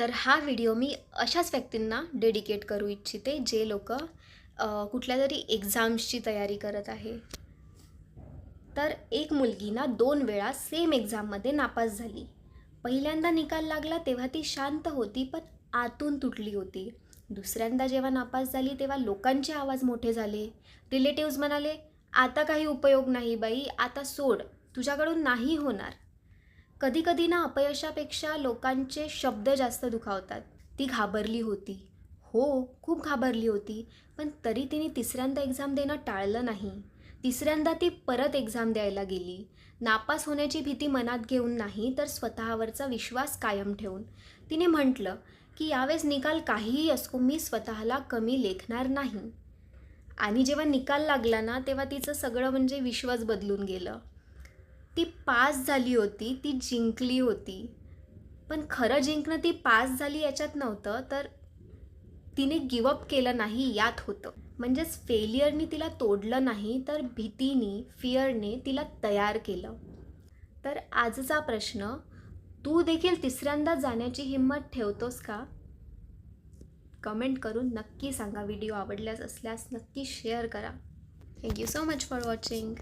तर हा व्हिडिओ मी अशाच व्यक्तींना डेडिकेट करू इच्छिते जे लोक कुठल्या तरी एक्झाम्सची तयारी करत आहे. तर एक मुलगी ना 2 वेळा सेम एक्झाममध्ये नापास झाली. पहिल्यांदा निकाल लागला तेव्हा ती शांत होती, पण आतून तुटली होती. दुसऱ्यांदा जेव्हा नापास झाली तेव्हा लोकांचे आवाज मोठे झाले. रिलेटिव्स म्हणाले, "आता काही उपयोग नाही बाई, आता सोड, तुझ्याकडून नाही होणार." कधी कधी ना अपयशापेक्षा लोकांचे शब्द जास्त दुखावतात. ती घाबरली होती. हो, खूप घाबरली होती. पण तरी तिने तिसऱ्यांदा एक्झाम देणं टाळलं नाही. तिसऱ्यांदा ती परत एक्झाम द्यायला गेली. नापास होण्याची भीती मनात घेऊन नाही, तर स्वतःवरचा विश्वास कायम ठेवून. तिने म्हटलं की यावेळेस निकाल काहीही असो, मी स्वतःला कमी लेखणार नाही. आणि जेव्हा निकाल लागला ना, तेव्हा तिचं सगळं म्हणजे विश्वास बदलून गेलं. ती पास झाली होती, ती जिंकली होती. पण खरं जिंकणं ती पास झाली याच्यात नव्हतं, तर तिने गिवअप केलं नाही यात होतं. म्हणजेच फेलियरनी तिला तोडलं नाही, तर भीतीने, फिअरने तिला तयार केलं. तर आजचा प्रश्न, तू देखील तिसऱ्यांदा जाण्याची हिंमत ठेवतोस का? कमेंट करून नक्की सांगा. व्हिडिओ आवडल्यास नक्की शेअर करा. Thank you so much for watching.